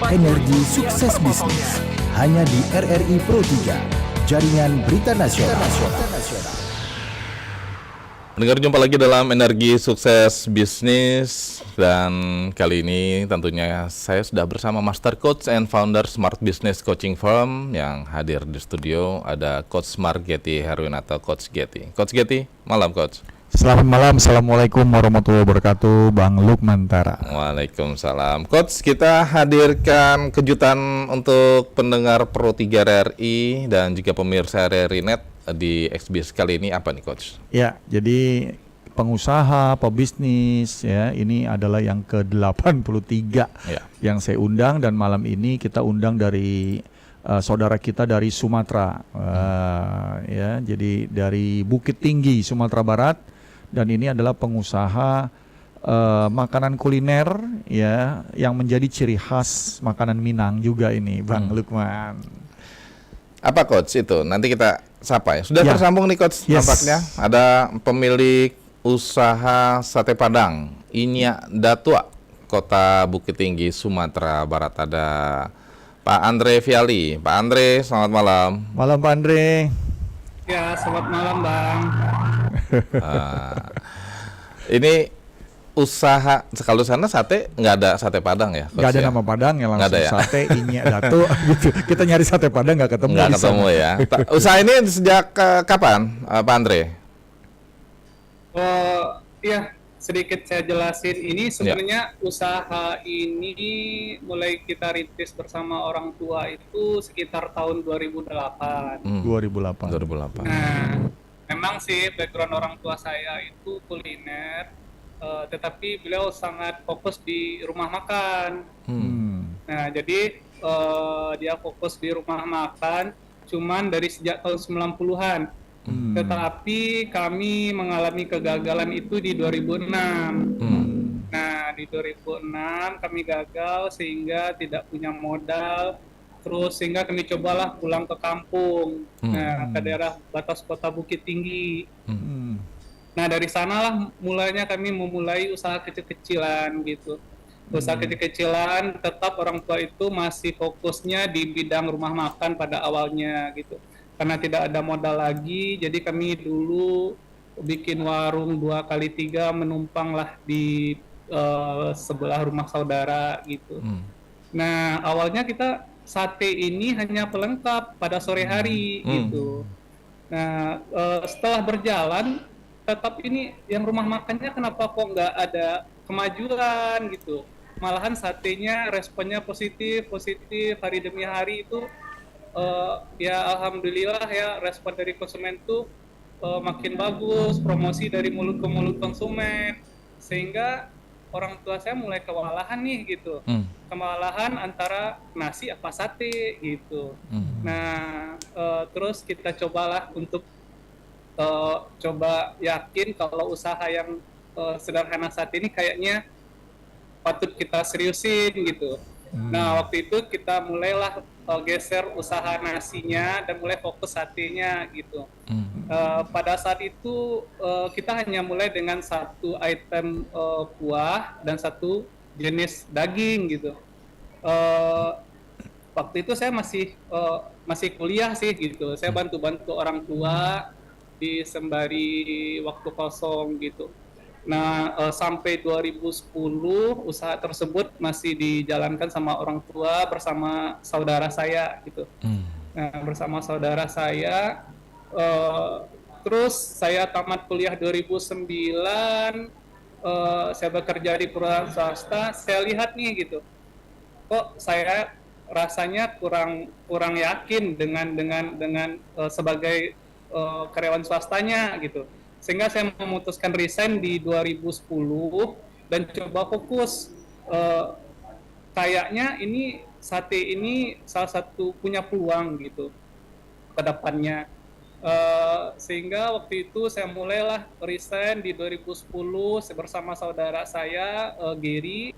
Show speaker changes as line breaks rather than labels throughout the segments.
Energi Sukses Bisnis hanya di RRI Pro 3, Jaringan Berita Nasional.
Pendengar, jumpa lagi dalam Energi Sukses Bisnis, dan kali ini tentunya saya sudah bersama Master Coach and Founder Smart Business Coaching Firm yang hadir di studio. Ada Coach Smart Getty Heruwinata, Coach Getty. Coach Getty, malam Coach.
Selamat malam, Assalamualaikum warahmatullahi wabarakatuh, Bang Lukmantara.
Waalaikumsalam. Coach, kita hadirkan kejutan untuk pendengar Pro 3 RRI dan juga pemirsa RRI Net di XBS kali ini. Apa nih Coach?
Ya, jadi pengusaha, pebisnis ya, ini adalah yang ke-83 yang saya undang, dan malam ini kita undang dari saudara kita dari Sumatera, ya, jadi dari Bukit Tinggi, Sumatera Barat. Dan ini adalah pengusaha makanan kuliner ya, yang menjadi ciri khas makanan Minang juga ini, Bang Lukman.
Apa Coach itu? Nanti kita sapa ya. Sudah tersambung nih Coach, nampaknya ada pemilik usaha sate Padang, Inyak Datua, Kota Bukit Tinggi, Sumatera Barat. Ada Pak Andre Viali. Pak Andre, selamat malam.
Malam Pak Andre.
Ya, selamat malam Bang.
Ini usaha, kalau sana sate nggak ada sate Padang ya?
Nggak ada nama Padang ya, langsung
ada ya?
Sate Inyak Datu gitu. Kita nyari sate Padang nggak ketemu.
Nggak ketemu ya. Usaha ini sejak kapan, Pak Andre?
Ya, sedikit saya jelasin. Ini sebenarnya usaha ini mulai kita rintis bersama orang tua itu sekitar tahun 2008.
2008.
Nah, memang sih background orang tua saya itu kuliner, tetapi beliau sangat fokus di rumah makan. Nah, jadi dia fokus di rumah makan cuman dari sejak tahun 90-an. Tetapi kami mengalami kegagalan itu di 2006. Nah, di 2006 kami gagal sehingga tidak punya modal. Terus sehingga kami cobalah pulang ke kampung, ke daerah batas kota Bukit Tinggi. Nah, dari sanalah mulanya kami memulai usaha kecil-kecilan gitu. Usaha kecil-kecilan, tetap orang tua itu masih fokusnya di bidang rumah makan pada awalnya gitu. Karena tidak ada modal lagi, jadi kami dulu bikin warung 2x3 menumpang lah di sebelah rumah saudara gitu. Nah, awalnya kita sate ini hanya pelengkap pada sore hari gitu. Nah, setelah berjalan, tetap ini yang rumah makannya kenapa kok nggak ada kemajuan gitu. Malahan satenya responnya positif hari demi hari itu. Ya alhamdulillah ya, respon dari konsumen tuh makin bagus, promosi dari mulut ke mulut konsumen, sehingga orang tua saya mulai kewalahan nih gitu. Kewalahan antara nasi apa sate gitu. Nah, terus kita cobalah untuk coba yakin kalau usaha yang sederhana saat ini kayaknya patut kita seriusin gitu. Nah, waktu itu kita mulailah geser usaha nasinya dan mulai fokus satenya gitu. Pada saat itu kita hanya mulai dengan satu item kuah dan satu jenis daging gitu. Waktu itu saya masih kuliah sih gitu. Saya bantu-bantu orang tua di sembari waktu kosong gitu. Nah, sampai 2010 usaha tersebut masih dijalankan sama orang tua bersama saudara saya gitu. Nah, bersama saudara saya, terus saya tamat kuliah 2009, saya bekerja di perusahaan swasta. Saya lihat nih gitu, kok saya rasanya kurang yakin dengan sebagai karyawan swastanya gitu. Sehingga saya memutuskan resign di 2010 dan coba fokus. Kayaknya ini sate ini salah satu punya peluang gitu ke depannya. Sehingga waktu itu saya mulailah resign di 2010 bersama saudara saya, Gary.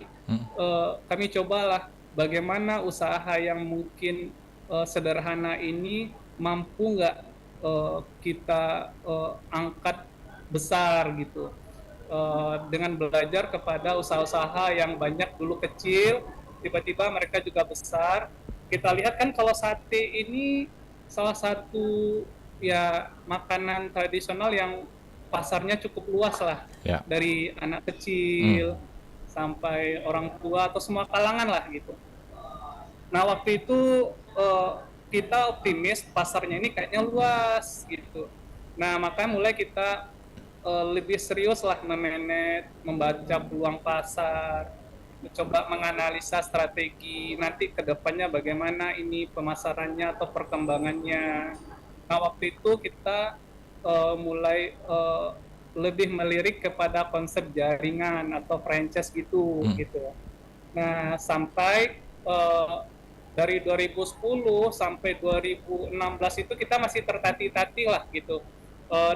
Kami cobalah bagaimana usaha yang mungkin sederhana ini mampu nggak kita angkat besar gitu, dengan belajar kepada usaha-usaha yang banyak dulu kecil tiba-tiba mereka juga besar. Kita lihat kan kalau sate ini salah satu ya makanan tradisional yang pasarnya cukup luas lah,
Ya.
dari anak kecil sampai orang tua atau semua kalangan lah gitu. Nah waktu itu kita optimis pasarnya ini kayaknya luas gitu. Nah makanya mulai kita lebih serius lah membaca peluang pasar, mencoba menganalisa strategi nanti ke depannya bagaimana ini pemasarannya atau perkembangannya. Nah waktu itu kita mulai lebih melirik kepada konsep jaringan atau franchise gitu. Nah sampai dari 2010 sampai 2016 itu kita masih tertati-tati lah gitu.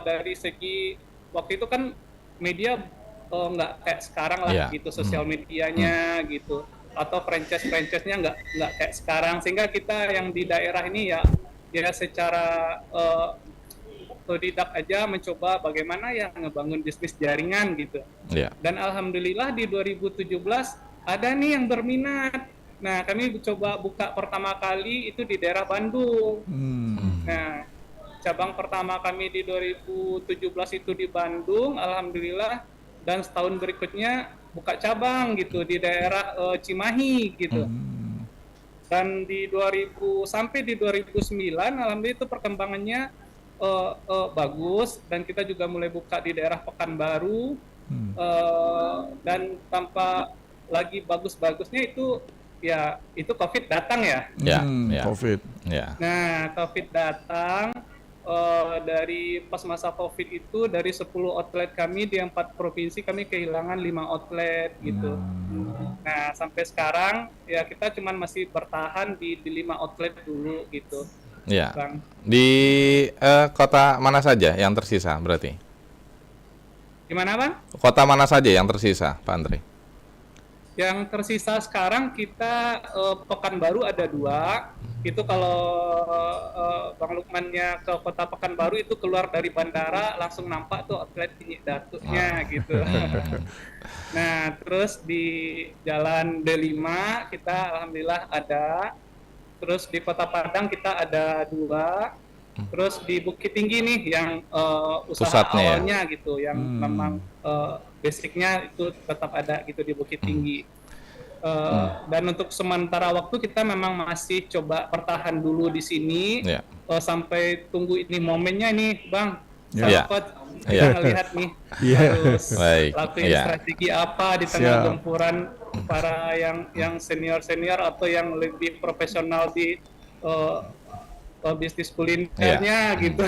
Dari segi waktu itu kan media nggak kayak sekarang lah gitu, sosial medianya gitu, atau franchise-nya nggak kayak sekarang, sehingga kita yang di daerah ini ya secara otodidak aja mencoba bagaimana ya ngebangun bisnis jaringan gitu. Dan alhamdulillah di 2017 ada nih yang berminat. Nah kami coba buka pertama kali itu di daerah Bandung. Nah cabang pertama kami di 2017 itu di Bandung, alhamdulillah, dan setahun berikutnya buka cabang gitu di daerah Cimahi gitu. Dan di 2000 sampai di 2009 alhamdulillah itu perkembangannya bagus, dan kita juga mulai buka di daerah Pekanbaru. Dan tanpa lagi bagus-bagusnya itu ya itu COVID datang ya.
COVID.
Nah COVID datang. Dari pas masa COVID itu dari 10 outlet kami di 4 provinsi kami kehilangan 5 outlet gitu. Nah sampai sekarang ya kita cuman masih bertahan di 5 outlet dulu gitu.
Ya.
Bang.
Di kota mana saja yang tersisa berarti?
Gimana Bang?
Kota mana saja yang tersisa, Pak Andre?
Yang tersisa sekarang kita Pekanbaru ada 2. Itu kalau Bang Lukmannya ke kota Pekanbaru itu keluar dari bandara langsung nampak tuh outlet Inyek Datuknya gitu. Nah terus di Jalan D5 kita alhamdulillah ada. Terus di Kota Padang kita ada 2. Terus di Bukit Tinggi nih yang usaha
pusatnya
awalnya gitu, yang memang basicnya itu tetap ada gitu di Bukit Tinggi. Dan untuk sementara waktu kita memang masih coba bertahan dulu di sini sampai tunggu ini momennya nih Bang. Kita ngelihat nih harus lakuin strategi apa di tengah gempuran para yang senior atau yang lebih profesional di bisnis kulinernya gitu.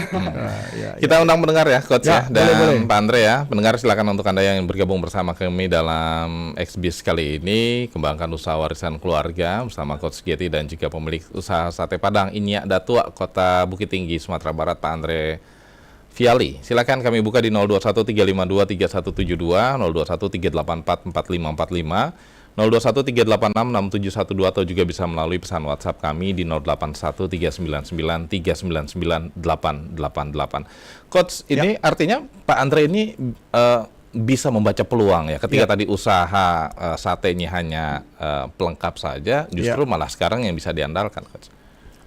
Kita undang pendengar ya, Coach ya, dan boleh. Pak Andre ya. Pendengar silakan untuk Anda yang bergabung bersama kami dalam XBIS kali ini, kembangkan usaha warisan keluarga bersama Coach Giety dan juga pemilik usaha sate Padang Inyek Datuk Kota Bukit Tinggi Sumatera Barat, Pak Andre Fiali. Silakan kami buka di 0213523172, 0213844545. 0213866712 atau juga bisa melalui pesan WhatsApp kami di 081399398888. Coach, ini artinya Pak Andre ini bisa membaca peluang ya. Ketika tadi usaha satenya hanya pelengkap saja, justru malah sekarang yang bisa diandalkan, Coach.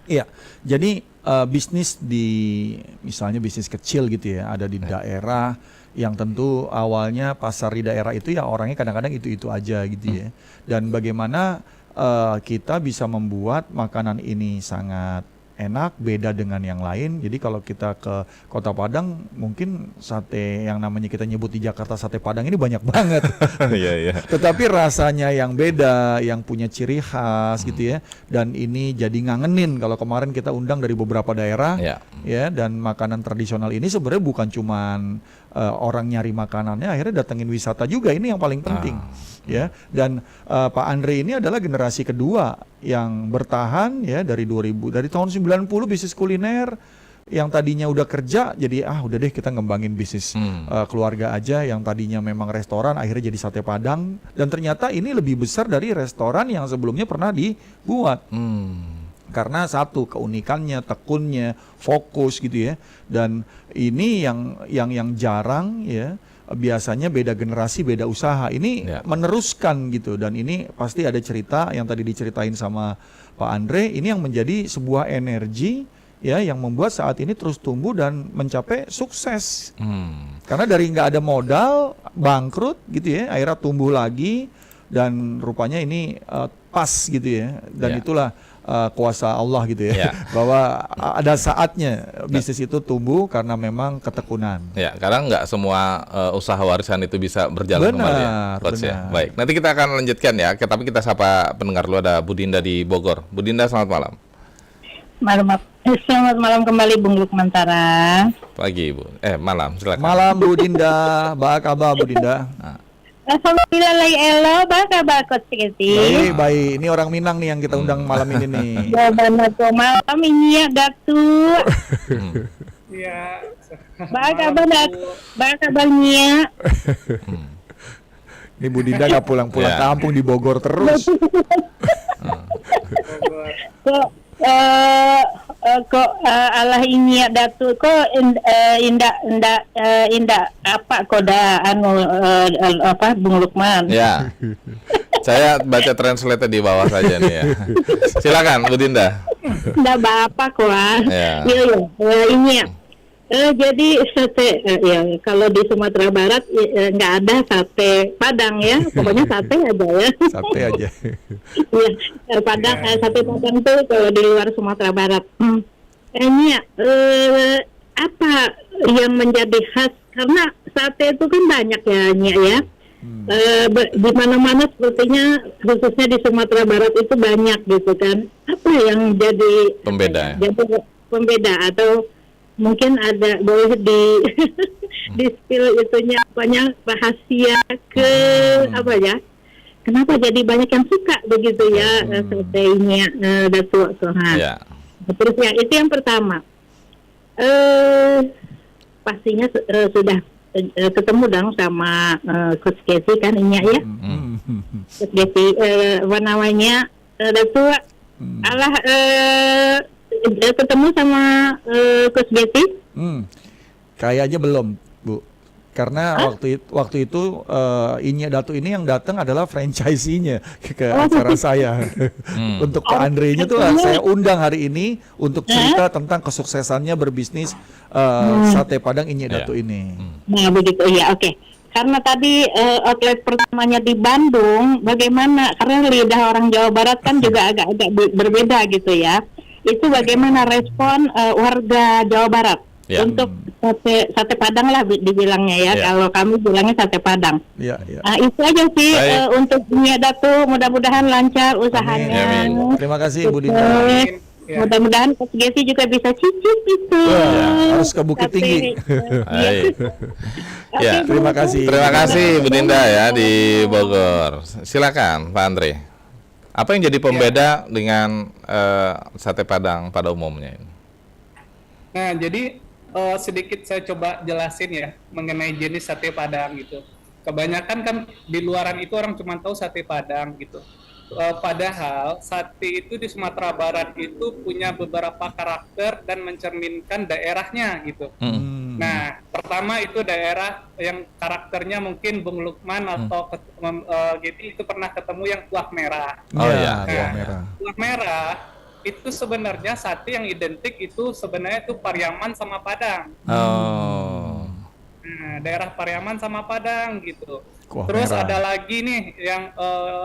Iya. Jadi bisnis misalnya bisnis kecil gitu ya, ada di daerah yang tentu awalnya pasar di daerah itu ya orangnya kadang-kadang itu-itu aja gitu ya. Dan bagaimana kita bisa membuat makanan ini sangat enak, beda dengan yang lain. Jadi kalau kita ke Kota Padang, mungkin sate yang namanya kita nyebut di Jakarta sate Padang ini banyak banget. Tetapi rasanya yang beda, yang punya ciri khas gitu ya. Dan ini jadi ngangenin kalau kemarin kita undang dari beberapa daerah ya, dan makanan tradisional ini sebenarnya bukan cuman orang nyari makanannya, akhirnya datengin wisata juga, ini yang paling penting ya. Dan Pak Andre ini adalah generasi kedua yang bertahan ya dari tahun 90 bisnis kuliner, yang tadinya udah kerja jadi udah deh kita ngembangin bisnis keluarga aja, yang tadinya memang restoran akhirnya jadi sate Padang, dan ternyata ini lebih besar dari restoran yang sebelumnya pernah dibuat. Karena satu, keunikannya, tekunnya, fokus gitu ya. Dan ini yang jarang ya, biasanya beda generasi, beda usaha. Ini
Ya.
meneruskan gitu, dan ini pasti ada cerita yang tadi diceritain sama Pak Andre. Ini yang menjadi sebuah energi ya yang membuat saat ini terus tumbuh dan mencapai sukses. Karena dari nggak ada modal, bangkrut gitu ya, akhirnya tumbuh lagi dan rupanya ini pas gitu ya. Dan
Ya.
itulah kuasa Allah gitu ya,
Ya.
bahwa ada saatnya bisnis itu tumbuh karena memang ketekunan.
Ya, karena nggak semua usaha warisan itu bisa berjalan kembali ya, Coach ya.
benar.
Baik, nanti kita akan lanjutkan ya. Tapi kita sapa pendengar dulu, ada Bu Dinda di Bogor. Bu Dinda, selamat malam.
Selamat malam kembali Bung Lukman Tara.
Pagi, Bu. Malam, silakan.
Malam Bu Dinda, apa kabar Bu Dinda?
Alhamdulillah lagi elo, baka bakot sekali.
Baik. Ini orang Minang nih yang kita undang malam ini nih.
Jawaban aku malam ini ya Datu.
Iya.
Baka banyak.
Ini Bu Dinda nggak pulang-pulang
Ya.
kampung, di Bogor terus.
Kok Allah ini ya Datu kok indah apa koda Bung Lukman.
Ya. Saya baca translate di bawah saja nih ya. Silakan Bu Dinda.
Nggak apa kok.
Ya.
Iya, ini ya. Jadi sate ya kalau di Sumatera Barat nggak ada sate Padang ya, pokoknya sate aja ya.
Sate aja.
Iya, Padang sate Padang tuh kalau di luar Sumatera Barat. Ini ya apa yang menjadi khas karena sate itu kan banyak ya Nya ya. Di mana-mana sepertinya khususnya di Sumatera Barat itu banyak gitu kan. Apa yang jadi
Pembeda ya?
Jadi pembeda atau mungkin ada boleh di spill itunya apanya rahasia apa ya? Kenapa jadi banyak yang suka begitu ya sate ini Datuk Sohan?
Ya.
Terus yang itu yang pertama. Pastinya sudah ketemu dong sama Coach Casey kan ini ya. Coach Casey apa namanya Datuk Allah ketemu sama Coach Betty?
Kayaknya belum, Bu. Karena waktu itu Inya Datu ini yang datang adalah franchisee-nya ke acara saya. Untuk Pak Andre-nya tuh saya undang hari ini untuk cerita tentang kesuksesannya berbisnis sate Padang Inya Datu ini.
Nah begitu ya, oke. Karena tadi outlet pertamanya di Bandung, bagaimana? Karena lidah orang Jawa Barat kan juga agak-agak berbeda gitu ya. Itu bagaimana respon warga Jawa Barat untuk sate Padang lah dibilangnya ya. Kalau kami bilangnya sate Padang. Nah, itu aja sih untuk Nia Datu, mudah-mudahan lancar usahanya.
Amin.
Terima kasih Bu Dinda.
Mudah-mudahan Coach Gessi juga bisa cicip itu.
Harus ke Bukit Tinggi.
Ya,
terima kasih.
Terima kasih Bu Dinda ya di Bogor. Silakan Pak Andre. Apa yang jadi pembeda dengan sate Padang pada umumnya?
Nah, jadi sedikit saya coba jelasin ya mengenai jenis sate Padang gitu. Kebanyakan kan di luaran itu orang cuma tahu sate Padang gitu. Padahal sate itu di Sumatera Barat itu punya beberapa karakter dan mencerminkan daerahnya gitu. Nah, pertama itu daerah yang karakternya mungkin Bung Lukman atau gitu itu pernah ketemu yang kuah merah.
Oh iya,
kuah merah.
Kuah merah itu sebenarnya sate yang identik itu sebenarnya itu Pariaman sama Padang.
Oh.
Nah, daerah Pariaman sama Padang gitu.
Kuah
Terus
merah.
ada lagi nih yang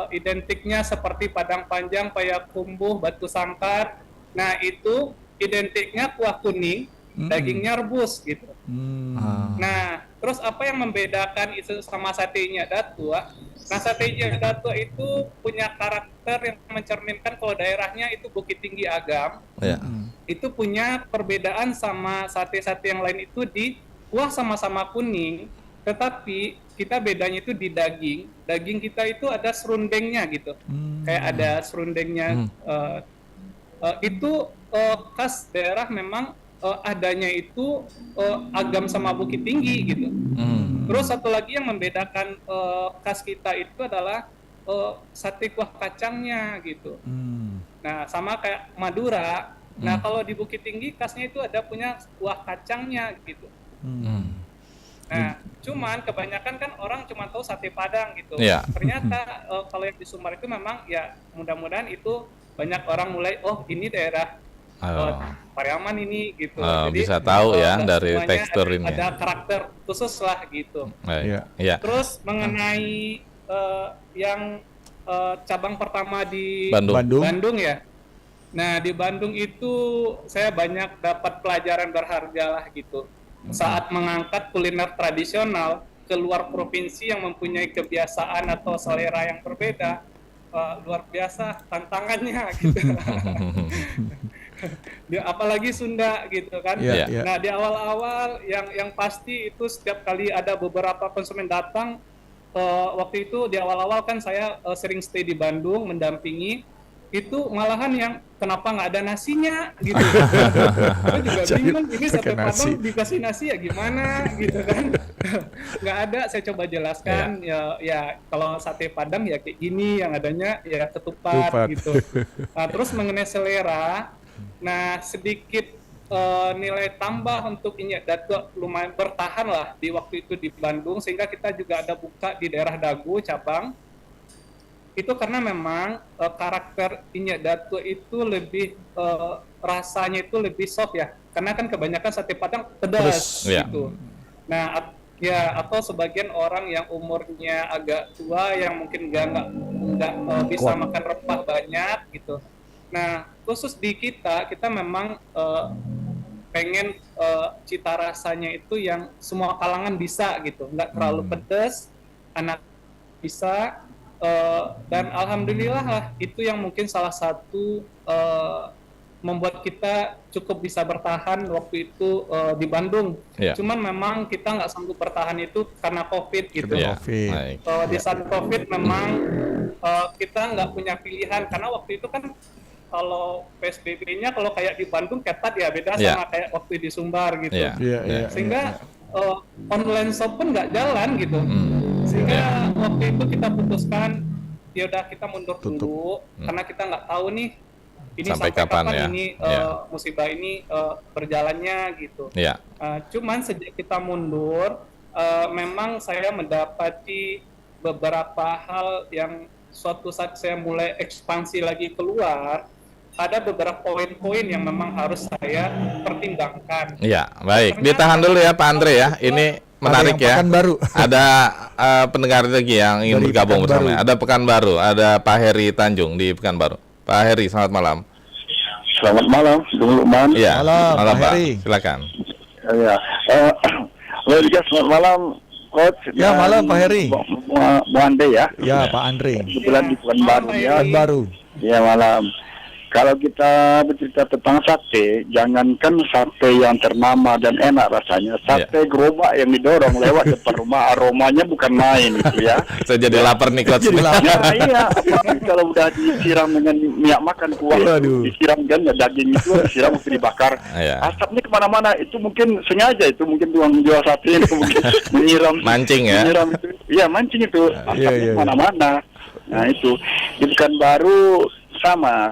identiknya seperti Padang Panjang, Payakumbuh, Batu Sangkar. Nah, itu identiknya kuah kuning, dagingnya rebus gitu. Nah, terus apa yang membedakan itu sama satenya Datua? Nah, satenya Datua itu punya karakter yang mencerminkan kalau daerahnya itu Bukit Tinggi Agam. Itu punya perbedaan sama sate-sate yang lain itu di kuah sama-sama kuning, tetapi kita bedanya itu di daging. Daging kita itu ada serundengnya gitu. Kayak ada serundengnya. Itu khas daerah memang adanya itu Agam sama Bukit Tinggi gitu. Terus satu lagi yang membedakan khas kita itu adalah sate kuah kacangnya gitu. Nah, sama kayak Madura. Nah, kalau di Bukit Tinggi khasnya itu ada punya kuah kacangnya gitu. Nah, Cuman kebanyakan kan orang cuma tahu sate Padang gitu.
Iya.
Ternyata kalau yang di Sumbar itu memang ya mudah-mudahan itu banyak orang mulai ini daerah Pariaman ini gitu. Jadi
bisa tahu ya dari
semuanya
tekstur ini.
ada karakter khusus lah gitu.
Iya.
Terus mengenai yang cabang pertama di Bandung ya. Nah di Bandung itu saya banyak dapat pelajaran berharga lah gitu. Saat mengangkat kuliner tradisional ke luar provinsi yang mempunyai kebiasaan atau selera yang berbeda, luar biasa tantangannya gitu. Apalagi Sunda gitu kan. Nah di awal-awal yang pasti itu setiap kali ada beberapa konsumen datang, waktu itu di awal-awal kan saya sering stay di Bandung mendampingi, itu malahan yang kenapa nggak ada nasinya gitu. Saya juga bingung, ini sate Padang dikasih nasi ya gimana gitu kan. Nggak ada, saya coba jelaskan ya kalau sate Padang ya kayak gini, yang adanya ya ketupat gitu. Nah terus mengenai selera, nah sedikit nilai tambah untuk Inyak Datua lumayan bertahan lah di waktu itu di Bandung, sehingga kita juga ada buka di daerah Dagu cabang. Itu karena memang karakter Inyak Datua itu lebih rasanya itu lebih soft ya, karena kan kebanyakan sate Padang pedas gitu. Nah atau sebagian orang yang umurnya agak tua yang mungkin nggak bisa makan rempah banyak gitu. Nah khusus di kita memang pengen cita rasanya itu yang semua kalangan bisa gitu, nggak terlalu pedas, anak bisa. Dan alhamdulillah lah itu yang mungkin salah satu membuat kita cukup bisa bertahan waktu itu di Bandung. Cuman memang kita nggak sanggup bertahan itu karena COVID gitu. Di saat COVID memang kita nggak punya pilihan, karena waktu itu kan kalau PSBB-nya kalau kayak di Bandung ketat ya, beda sama kayak waktu di Sumbar gitu. Sehingga online shop pun nggak jalan gitu. Sehingga waktu itu kita putuskan ya udah kita mundur dulu, karena kita nggak tahu nih ini sampai kapan ya ini musibah ini berjalannya gitu. Cuman sejak kita mundur memang saya mendapati beberapa hal yang suatu saat saya mulai ekspansi lagi keluar, ada beberapa poin-poin yang memang harus saya pertimbangkan.
Iya, baik. Ditahan dulu ya Pak Andre ya. Ini menarik ya. Ada pendengar lagi yang ingin bergabung bersama. Ada Pekanbaru, ada Pak Heri Tanjung di Pekanbaru. Pak Heri, selamat malam.
Selamat malam, Bung Lukman.
Iya, malam Pak. Silakan.
Ya, selamat malam, Coach.
Ya, malam Pak Heri.
Bu Andre ya.
Ya, Pak Andre.
Kebetulan di Pekanbaru ya.
Pekanbaru.
Ya, malam. Kalau kita bercerita tentang sate, jangankan sate yang ternama dan enak rasanya, sate gerobak yang didorong lewat depan rumah, aromanya bukan main gitu ya.
Saya jadi lapar nih Coach.
Iya, apalagi kalau udah disiram dengan minyak makan kuah, disiram kan daging itu disiram mesti dibakar. Asapnya kemana-mana, itu mungkin sengaja, itu mungkin tukang jual sate itu mungkin menyiram.
Mancing ya?
Menyiram itu, iya mancing itu, asapnya kemana-mana. Nah itu, di Pekanbaru sama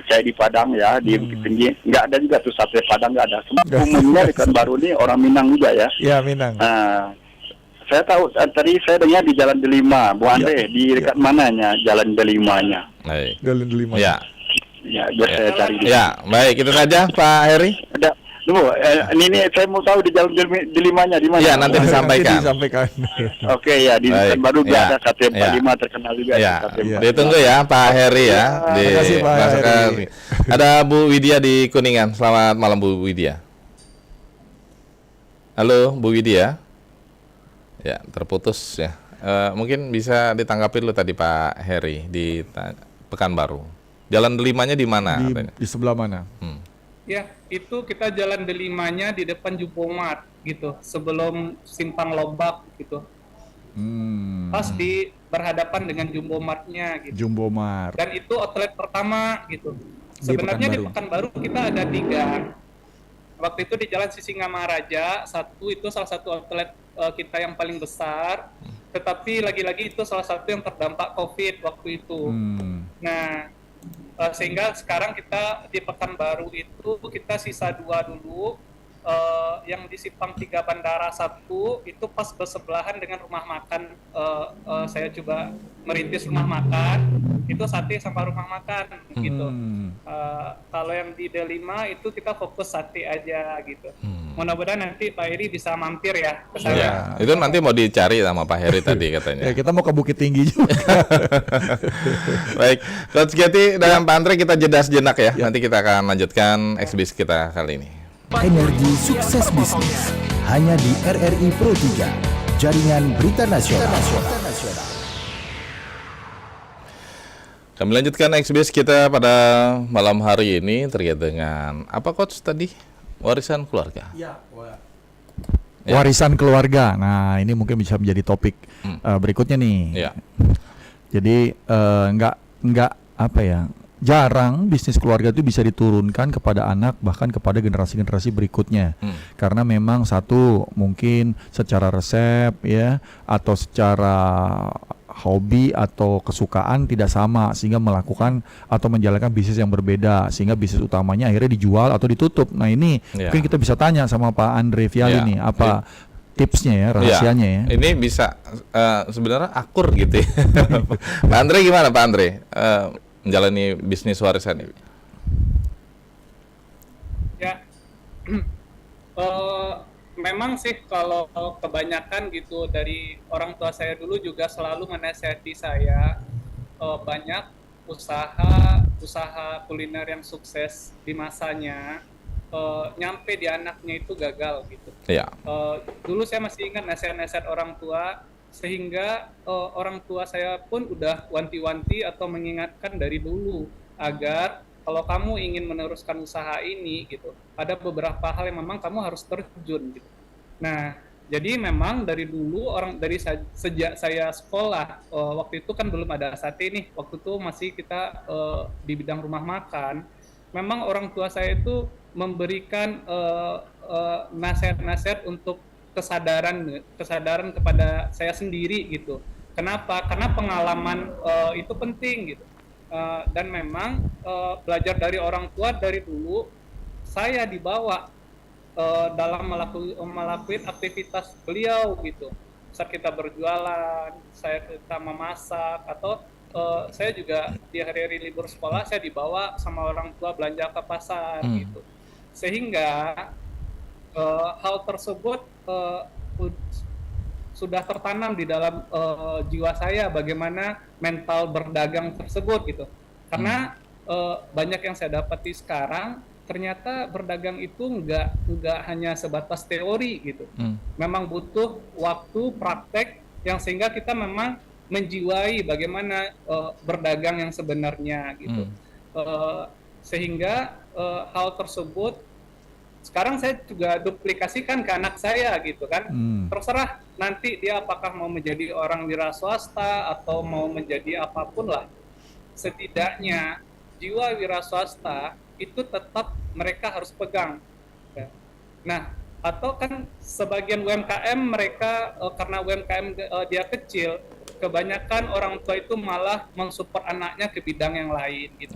kayak di Padang ya, di Bukit Tinggi nggak ada juga tuh sate Padang, nggak ada. Umumnya di Pekanbaru ini orang Minang juga ya.
Iya, Minang.
Nah, saya tahu tadi saya dengar di Jalan Delima, Bu Andre, di dekat mananya Jalan Delimanya?
Jalan Delima.
Ya.
Ya, biar saya cari.
Ya, baik, itu saja Pak Heri.
Ada. Ini saya mau tahu di Jalan Delimanya di mana?
Ya, nanti disampaikan.
Oke ya, di Pekanbaru ada sate 45 terkenal juga.
Ya, ditunggu ya Pak Heri ya.
Terima kasih Pak Heri.
Ada Bu Widya di Kuningan. Selamat malam Bu Widya. Halo Bu Widya. Ya, terputus ya. Mungkin bisa ditanggapi dulu tadi Pak Heri di Pekanbaru. Jalan Delimanya di mana?
Di sebelah mana?
Ya, itu kita Jalan Delimanya di depan Jumbomat gitu, sebelum Simpang Lobak gitu. Pas di berhadapan dengan Jumbomatnya gitu.
Jumbomart.
Dan itu outlet pertama gitu. Sebenarnya di Pekanbaru kita ada 3. Waktu itu di Jalan Sisingamaraja, itu salah satu outlet kita yang paling besar. Tetapi lagi-lagi itu salah satu yang terdampak COVID waktu itu. Nah, sehingga sekarang kita di Pekanbaru itu kita sisa 2 dulu, yang di Simpang 3 Bandara 1 itu pas bersebelahan dengan rumah makan. Saya coba merintis rumah makan, itu sate sama rumah makan gitu. Kalau yang di D5 itu kita fokus sate aja gitu. Mudah-mudahan nanti Pak Heri bisa mampir ya ke sana.
Iya, itu nanti mau dicari sama Pak Heri tadi katanya.
Ya, kita mau ke Bukit Tinggi juga.
Baik, Coach Getty dan Pak Andre kita jeda sejenak ya. Nanti kita akan lanjutkan eksibisi kita kali ini.
Energi sukses bisnis hanya di RRI Pro 3, jaringan berita nasional.
Kami lanjutkan eksibisi kita pada malam hari ini terkait dengan apa Coach tadi? Warisan keluarga. Ya.
Warisan keluarga. Nah, ini mungkin bisa menjadi topik berikutnya nih.
Ya.
Jadi nggak apa ya? Jarang bisnis keluarga itu bisa diturunkan kepada anak bahkan kepada generasi-generasi berikutnya. Karena memang satu mungkin secara resep ya atau secara hobi atau kesukaan tidak sama sehingga melakukan atau menjalankan bisnis yang berbeda sehingga bisnis utamanya akhirnya dijual atau ditutup. Nah, ini mungkin kita bisa tanya sama Pak Andre Viali nih apa tipsnya ya, rahasianya ya.
Ini bisa sebenarnya akur gitu ya. Pak Andre gimana Pak Andre? Menjalani bisnis warisan ini?
Ya, memang sih kalau kebanyakan gitu dari orang tua saya dulu juga selalu menasihati saya banyak usaha kuliner yang sukses di masanya nyampe di anaknya itu gagal gitu.
Iya.
Dulu saya masih ingat nasihat-nasihat orang tua. Sehingga orang tua saya pun udah wanti-wanti atau mengingatkan dari dulu agar kalau kamu ingin meneruskan usaha ini gitu, ada beberapa hal yang memang kamu harus terjun gitu. Nah, jadi memang dari dulu sejak saya sekolah, waktu itu kan belum ada sate nih, waktu itu masih kita di bidang rumah makan. Memang orang tua saya itu memberikan nasihat-nasihat untuk kesadaran kepada saya sendiri gitu. Kenapa? Karena pengalaman itu penting gitu. Dan memang belajar dari orang tua dari dulu saya dibawa dalam melakukan aktivitas beliau gitu. Saat kita berjualan, kita memasak atau saya juga di hari-hari libur sekolah saya dibawa sama orang tua belanja ke pasar gitu. Sehingga hal tersebut sudah tertanam di dalam jiwa saya bagaimana mental berdagang tersebut gitu. Karena banyak yang saya dapati sekarang ternyata berdagang itu nggak hanya sebatas teori gitu. Memang butuh waktu praktek yang sehingga kita memang menjiwai bagaimana berdagang yang sebenarnya gitu. Sehingga hal tersebut sekarang saya juga duplikasikan ke anak saya gitu kan. Terserah nanti dia apakah mau menjadi orang wira swasta atau mau menjadi apapun lah. Setidaknya jiwa wira swasta itu tetap mereka harus pegang. Nah, atau kan sebagian UMKM mereka karena UMKM dia kecil, kebanyakan orang tua itu malah mensupport anaknya ke bidang yang lain gitu.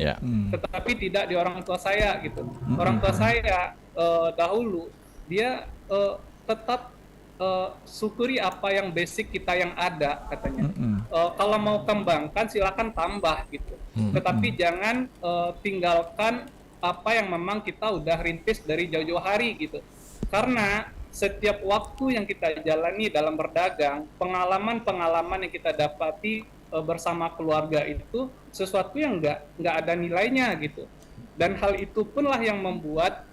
Tetapi tidak di orang tua saya gitu. Orang tua saya dahulu dia tetap syukuri apa yang basic kita yang ada katanya. Kalau mau kembangkan silakan tambah gitu. Tetapi jangan tinggalkan apa yang memang kita udah rintis dari jauh-jauh hari gitu. Karena setiap waktu yang kita jalani dalam berdagang, pengalaman-pengalaman yang kita dapati bersama keluarga itu sesuatu yang nggak ada nilainya gitu. Dan hal itu punlah yang membuat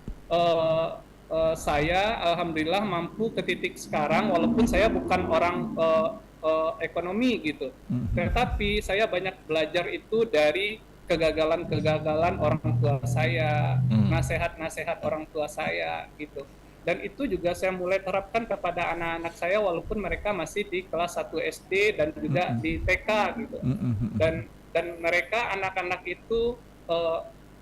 saya alhamdulillah mampu ke titik sekarang walaupun saya bukan orang ekonomi gitu. Tetapi saya banyak belajar itu dari kegagalan-kegagalan orang tua saya, nasihat-nasihat orang tua saya gitu. Dan itu juga saya mulai terapkan kepada anak-anak saya walaupun mereka masih di kelas 1 SD dan juga di TK gitu. Dan mereka anak-anak itu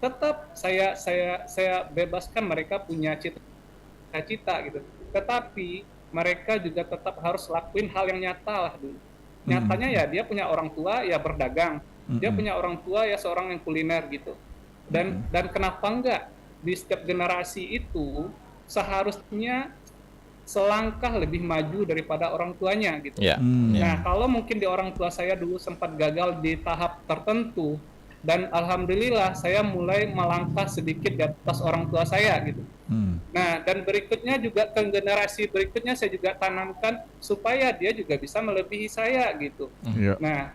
tetap saya bebaskan mereka punya cita-cita gitu. Tetapi mereka juga tetap harus lakuin hal yang nyata lah dulu. Nyatanya ya dia punya orang tua ya berdagang. Dia punya orang tua ya seorang yang kuliner gitu. Dan kenapa enggak di setiap generasi itu seharusnya selangkah lebih maju daripada orang tuanya gitu.
Ya.
Nah, kalau mungkin di orang tua saya dulu sempat gagal di tahap tertentu, dan alhamdulillah saya mulai melangkah sedikit di atas orang tua saya gitu. Nah, dan berikutnya juga ke generasi berikutnya saya juga tanamkan supaya dia juga bisa melebihi saya gitu. Nah,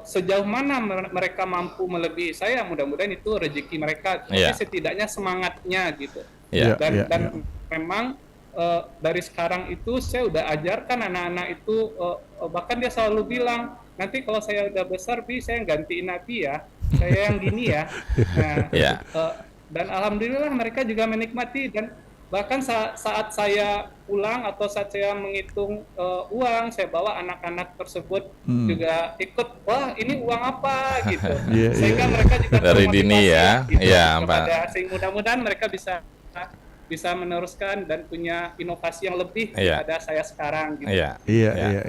sejauh mana mereka mampu melebihi saya, mudah-mudahan itu rezeki mereka, tapi setidaknya semangatnya gitu. Dan memang dari sekarang itu saya udah ajarkan anak-anak itu, bahkan dia selalu bilang, nanti kalau saya udah besar saya gantiin Nabi ya, saya yang gini ya. Nah, dan alhamdulillah mereka juga menikmati, dan bahkan saat saya pulang atau saat saya menghitung uang, saya bawa anak-anak tersebut juga ikut, wah ini uang apa gitu. Sehingga mereka juga
dari dini ya,
gitu,
Pak.
sehingga mudah-mudahan mereka bisa meneruskan dan punya inovasi yang lebih daripada saya sekarang gitu.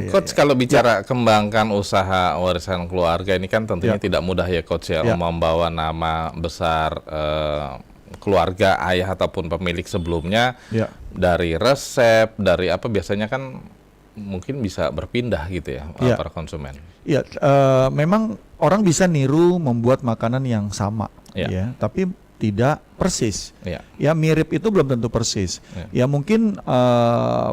Coach, kalau bicara kembangkan usaha warisan keluarga ini kan tentunya tidak mudah ya Coach ya, membawa nama besar keluarga ayah ataupun pemilik sebelumnya, dari resep, dari apa biasanya kan mungkin bisa berpindah gitu ya, para konsumen.
Memang orang bisa niru membuat makanan yang sama, tapi tidak persis. Ya mirip itu belum tentu persis. Ya mungkin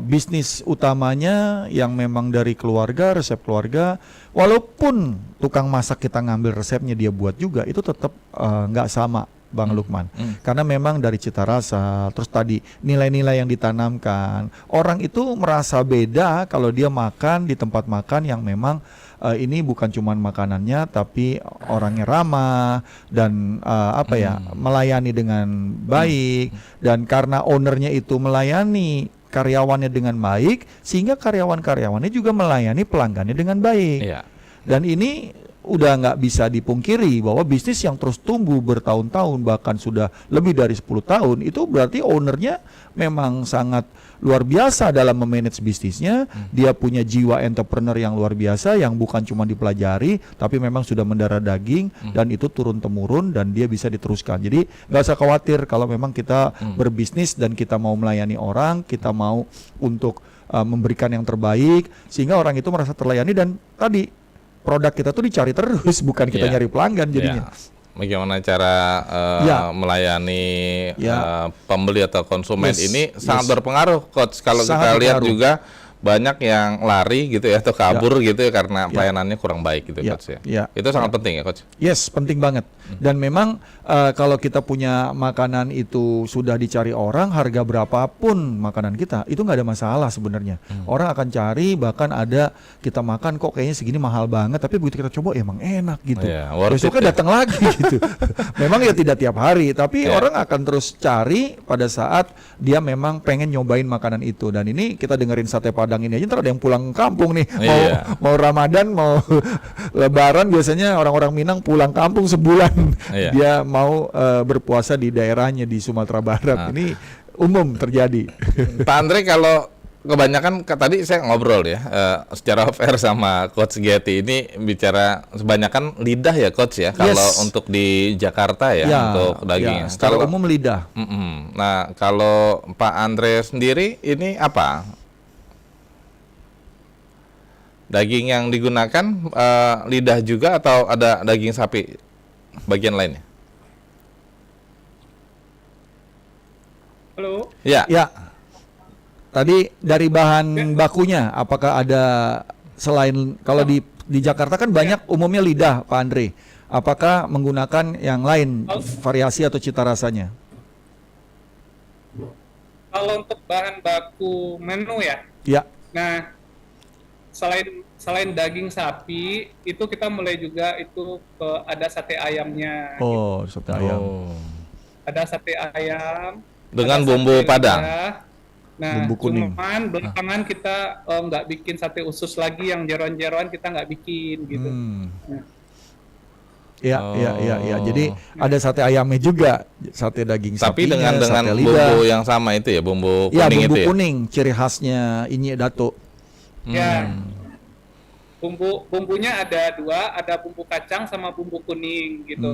bisnis utamanya yang memang dari keluarga, resep keluarga, walaupun tukang masak kita ngambil resepnya dia buat juga, itu tetap nggak sama, Bang Lukman. Karena memang dari cita rasa, terus tadi nilai-nilai yang ditanamkan, orang itu merasa beda kalau dia makan di tempat makan yang memang ini bukan cuma makanannya, tapi orangnya ramah dan melayani dengan baik, dan karena ownernya itu melayani karyawannya dengan baik, sehingga karyawan-karyawannya juga melayani pelanggannya dengan baik. Dan ini udah nggak bisa dipungkiri bahwa bisnis yang terus tumbuh bertahun-tahun, bahkan sudah lebih dari 10 tahun, itu berarti ownernya memang sangat luar biasa dalam memanage bisnisnya. Dia punya jiwa entrepreneur yang luar biasa, yang bukan cuma dipelajari, tapi memang sudah mendarah daging, dan itu turun-temurun, dan dia bisa diteruskan. Jadi nggak usah khawatir kalau memang kita berbisnis dan kita mau melayani orang, kita mau untuk memberikan yang terbaik, sehingga orang itu merasa terlayani, dan tadi produk kita tuh dicari terus, bukan kita nyari pelanggan jadinya.
Bagaimana cara melayani pembeli atau konsumen ini sangat berpengaruh, Coach. Kalau kita lihat juga banyak yang lari gitu ya, atau kabur gitu ya, karena pelayanannya kurang baik gitu, Coach ya. Itu sangat penting ya, Coach.
Yes, penting banget. Dan memang kalau kita punya makanan itu sudah dicari orang, harga berapapun makanan kita itu nggak ada masalah sebenarnya. Orang akan cari, bahkan ada kita makan kok kayaknya segini mahal banget, tapi begitu kita coba emang enak gitu. Besoknya datang lagi gitu. Memang ya tidak tiap hari, tapi orang akan terus cari pada saat dia memang pengen nyobain makanan itu. Dan ini kita dengerin sate Padang ini aja, ntar ada yang pulang kampung nih, mau Ramadan, mau Lebaran, biasanya orang-orang Minang pulang kampung sebulan. Dia mau berpuasa di daerahnya di Sumatera Barat. Ini umum terjadi.
Pak Andre, kalau kebanyakan tadi saya ngobrol ya secara fair sama Coach Getty, ini bicara kebanyakan lidah ya, Coach ya, kalau untuk di Jakarta ya, untuk dagingnya.
Secara umum lidah.
Nah, kalau Pak Andre sendiri ini apa? Daging yang digunakan lidah juga atau ada daging sapi bagian lainnya?
Halo?
Ya. Tadi dari bahan bakunya, apakah ada selain, kalau di Jakarta kan banyak umumnya lidah, Pak Andre. Apakah menggunakan yang lain, variasi atau cita rasanya?
Kalau untuk bahan baku menu ya? Nah, selain daging sapi, itu kita mulai juga itu ada sate ayamnya.
Sate ayam.
Ada sate ayam
dengan bumbu Padang.
Nah,
bumbu kuning.
Cuman belakangan kita nggak bikin sate usus lagi, yang jeroan-jeroan kita nggak bikin gitu.
Iya. Jadi ada sate ayamnya juga, sate daging sapinya.
Tapi dengan bumbu yang sama itu ya, bumbu kuning itu ya?
Bumbu kuning, ciri khasnya Inye Dato.
bumbunya ada 2, ada bumbu kacang sama bumbu kuning gitu.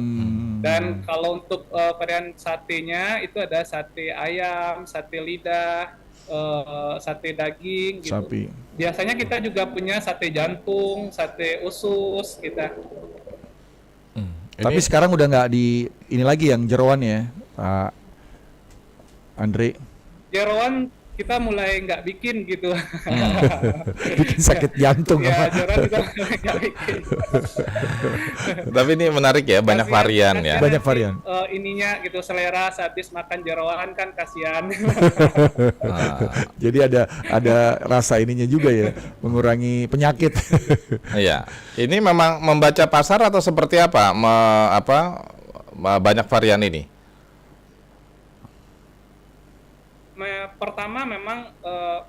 Dan kalau untuk varian satenya itu ada sate ayam, sate lidah, sate daging gitu.
Sapi.
Biasanya kita juga punya sate jantung, sate usus kita.
Tapi sekarang udah nggak di ini lagi yang jeroan ya, Pak Andre.
Jeroan kita mulai nggak bikin gitu.
Bikin sakit jantung.
Ya, jeroan kita mulai nggak bikin.
Tapi ini menarik ya, banyak varian ya.
Banyak varian.
Ininya gitu, selera habis makan jeroan kan kasihan.
Jadi ada rasa ininya juga ya, mengurangi penyakit.
Iya. Ini memang membaca pasar atau seperti apa? Banyak varian ini.
Pertama memang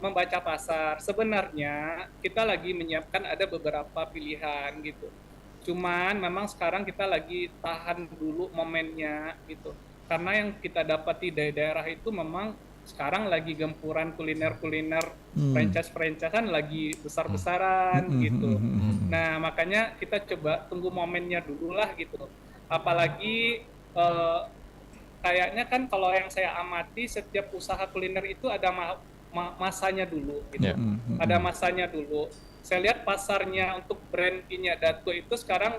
membaca pasar. Sebenarnya kita lagi menyiapkan ada beberapa pilihan gitu. Cuman memang sekarang kita lagi tahan dulu momennya gitu. Karena yang kita dapati dari daerah itu memang sekarang lagi gempuran kuliner-kuliner franchise-franchisean lagi besar-besaran gitu. Nah, makanya kita coba tunggu momennya dulu lah gitu. Apalagi kayaknya kan kalau yang saya amati setiap usaha kuliner itu ada masanya dulu gitu. Ada masanya dulu. Saya lihat pasarnya untuk brand Inyak Datua itu sekarang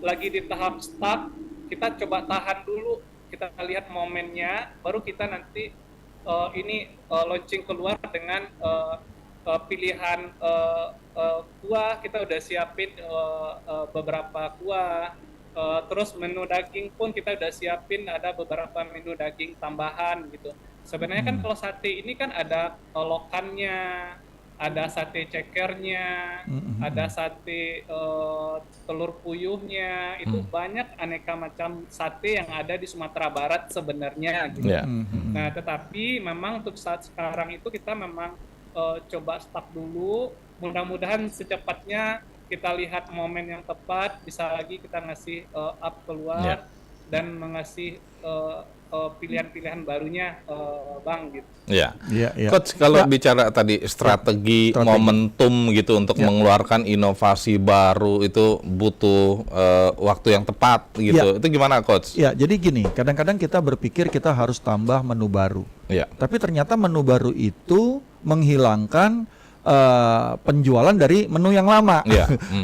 lagi di tahap stuck. Kita coba tahan dulu, kita lihat momennya, baru kita nanti launching keluar dengan pilihan kuah. Kita udah siapin beberapa kuah. Terus menu daging pun kita udah siapin, ada beberapa menu daging tambahan gitu. Sebenarnya kan kalau sate ini kan ada lokannya, ada sate cekernya, ada sate telur puyuhnya, itu banyak aneka macam sate yang ada di Sumatera Barat sebenarnya gitu. Nah, tetapi memang untuk saat sekarang itu kita memang coba stop dulu, mudah-mudahan secepatnya kita lihat momen yang tepat, bisa lagi kita ngasih up keluar dan mengasih pilihan-pilihan barunya, Bang gitu.
Ya. Coach, kalau bicara tadi strategi, momentum gitu untuk mengeluarkan inovasi baru itu butuh waktu yang tepat gitu. Itu gimana, Coach?
Ya, jadi gini, kadang-kadang kita berpikir kita harus tambah menu baru. Tapi ternyata menu baru itu menghilangkan penjualan dari menu yang lama.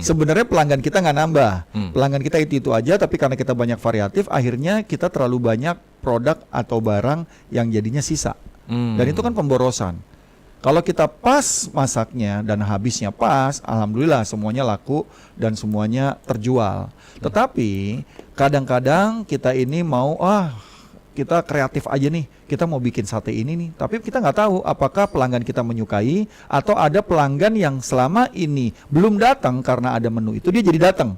Sebenarnya pelanggan kita nggak nambah, pelanggan kita itu aja, tapi karena kita banyak variatif, akhirnya kita terlalu banyak produk atau barang yang jadinya sisa. Dan itu kan pemborosan. Kalau kita pas masaknya dan habisnya pas, alhamdulillah semuanya laku dan semuanya terjual. Tetapi kadang-kadang kita ini mau kita kreatif aja nih, kita mau bikin sate ini nih, tapi kita nggak tahu apakah pelanggan kita menyukai atau ada pelanggan yang selama ini belum datang karena ada menu itu dia jadi datang.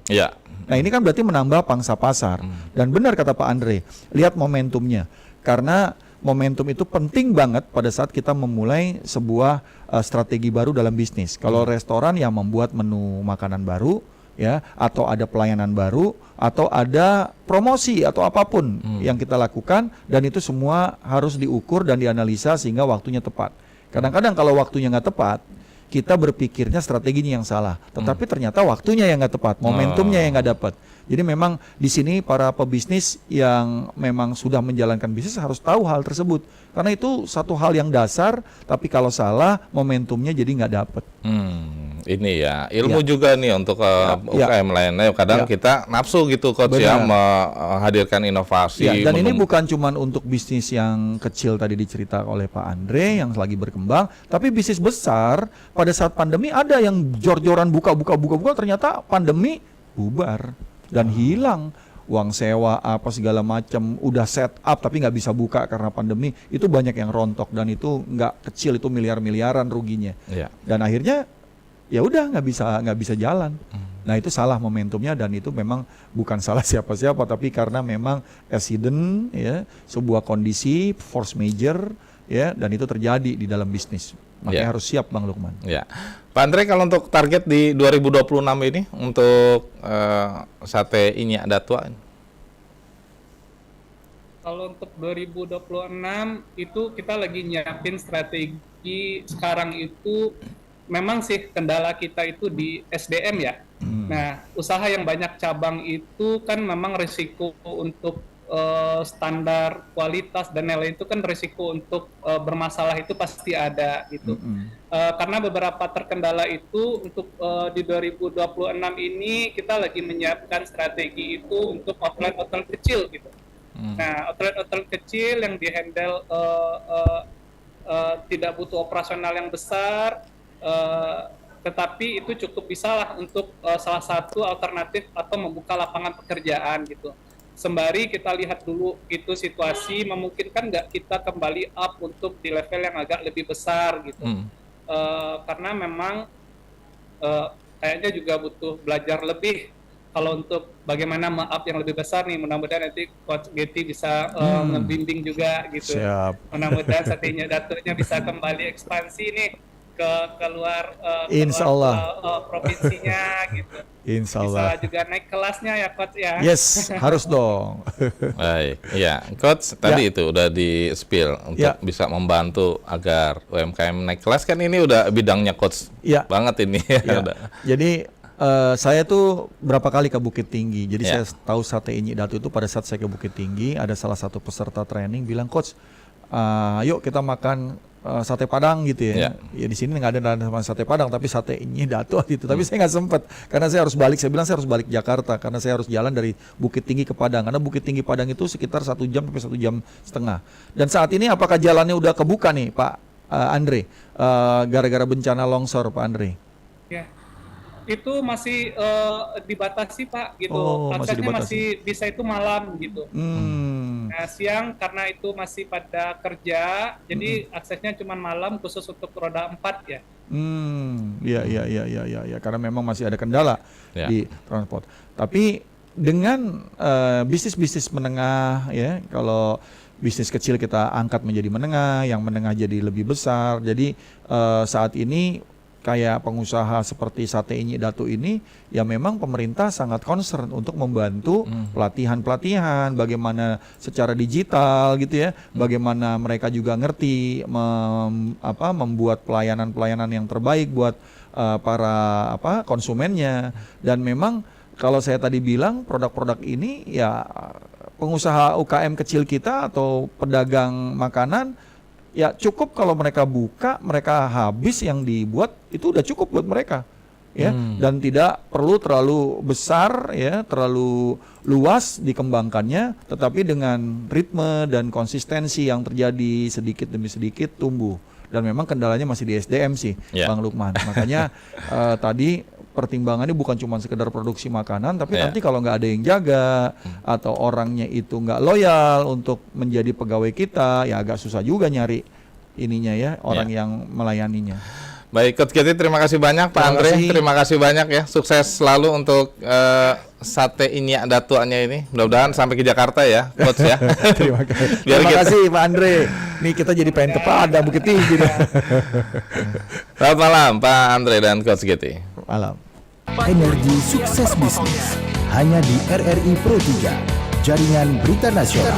Nah, ini kan berarti menambah pangsa pasar. Dan benar kata Pak Andre, lihat momentumnya, karena momentum itu penting banget pada saat kita memulai sebuah strategi baru dalam bisnis. Kalau restoran yang membuat menu makanan baru, ya, atau ada pelayanan baru, atau ada promosi atau apapun yang kita lakukan, dan itu semua harus diukur dan dianalisa sehingga waktunya tepat. Kadang-kadang kalau waktunya nggak tepat, kita berpikirnya strateginya yang salah, tetapi ternyata waktunya yang nggak tepat, momentumnya yang nggak dapat. Jadi memang di sini para pebisnis yang memang sudah menjalankan bisnis harus tahu hal tersebut, karena itu satu hal yang dasar. Tapi kalau salah, momentumnya jadi nggak dapat.
Ini ya ilmu juga nih untuk UKM lainnya. Kadang kita nafsu gitu, Coach, ya, menghadirkan inovasi.
Dan ini bukan cuma untuk bisnis yang kecil tadi diceritakan oleh Pak Andre yang lagi berkembang, tapi bisnis besar pada saat pandemi ada yang jor-joran buka, ternyata pandemi bubar dan hilang uang sewa apa segala macam, udah set up tapi nggak bisa buka karena pandemi. Itu banyak yang rontok dan itu nggak kecil, itu miliar-miliaran ruginya. Dan akhirnya ya udah nggak bisa jalan. Nah, itu salah momentumnya, dan itu memang bukan salah siapa-siapa, tapi karena memang accident, ya, sebuah kondisi force major, ya, dan itu terjadi di dalam bisnis. Makanya harus siap, Bang Lukman.
Pak Andre, kalau untuk target di 2026 ini untuk sate Inyak Datua?
Kalau untuk 2026 itu kita lagi nyiapin strategi. Sekarang itu memang sih kendala kita itu di SDM ya. Nah, usaha yang banyak cabang itu kan memang risiko untuk standar kualitas dan lain-lain itu kan risiko untuk bermasalah itu pasti ada gitu. Karena beberapa terkendala itu untuk di 2026 ini kita lagi menyiapkan strategi itu untuk outlet kecil gitu. Nah, outlet kecil yang dihandle tidak butuh operasional yang besar, tetapi itu cukup bisa lah untuk salah satu alternatif atau membuka lapangan pekerjaan gitu. Sembari kita lihat dulu itu situasi memungkinkan nggak kita kembali up untuk di level yang agak lebih besar gitu. Karena memang kayaknya juga butuh belajar lebih kalau untuk bagaimana up yang lebih besar nih. Mudah-mudahan nanti Coach Getty bisa membimbing juga gitu.
Siap.
Mudah-mudahan Satenya Datunya bisa kembali ekspansi nih ke keluar
Insya Allah.
Provinsinya gitu.
Insya Allah.
Bisa juga naik kelasnya ya Coach ya.
Yes, harus dong.
Baik, ya, Coach tadi itu udah di spill untuk bisa membantu agar UMKM naik kelas, kan ini udah bidangnya Coach banget ini.
Jadi saya tuh berapa kali ke Bukit Tinggi. Jadi saya tahu sate Inyi Datu itu pada saat saya ke Bukit Tinggi ada salah satu peserta training bilang, Coach, yuk kita makan sate Padang gitu ya. Ya di sini nggak ada nama sate Padang tapi sate Inyi Datu gitu. Tapi saya nggak sempet karena saya harus balik. Saya bilang saya harus balik Jakarta karena saya harus jalan dari Bukit Tinggi ke Padang. Karena Bukit Tinggi Padang itu sekitar 1 jam sampai 1 jam setengah. Dan saat ini apakah jalannya udah kebuka nih Pak Andre? Gara-gara bencana longsor Pak Andre?
Ya. Itu masih dibatasi Pak gitu. Aksesnya masih bisa itu malam gitu. Nah, siang karena itu masih pada kerja, jadi aksesnya cuma malam khusus untuk roda 4 ya.
Iya, karena memang masih ada kendala di transport. Tapi dengan bisnis-bisnis menengah ya, kalau bisnis kecil kita angkat menjadi menengah, yang menengah jadi lebih besar. Jadi saat ini kayak pengusaha seperti Sate Inyi Datu ini, ya memang pemerintah sangat concern untuk membantu pelatihan-pelatihan, bagaimana secara digital gitu ya, bagaimana mereka juga ngerti membuat pelayanan-pelayanan yang terbaik buat para konsumennya. Dan memang kalau saya tadi bilang produk-produk ini ya pengusaha UKM kecil kita atau pedagang makanan ya cukup kalau mereka buka, mereka habis yang dibuat itu udah cukup buat mereka ya, dan tidak perlu terlalu besar ya, terlalu luas dikembangkannya, tetapi dengan ritme dan konsistensi yang terjadi sedikit demi sedikit tumbuh. Dan memang kendalanya masih di SDM sih, Bang Lukman. Makanya tadi pertimbangannya bukan cuma sekedar produksi makanan, tapi nanti kalau nggak ada yang jaga atau orangnya itu nggak loyal untuk menjadi pegawai kita, ya agak susah juga nyari ininya ya, orang yang melayaninya.
Baik, Coach Getty, terima kasih banyak. Pak Andre, terima kasih banyak ya. Sukses selalu untuk Sate Inyi Datunya ini. Mudah-mudahan sampai ke Jakarta ya, Coach ya.
Terima kasih Pak Andre. Nih kita jadi pengen ke Padang, Bukit Tinggi.
Selamat malam Pak Andre dan Coach Getty.
Malam.
Energi sukses bisnis hanya di RRI Pro 3, jaringan berita nasional.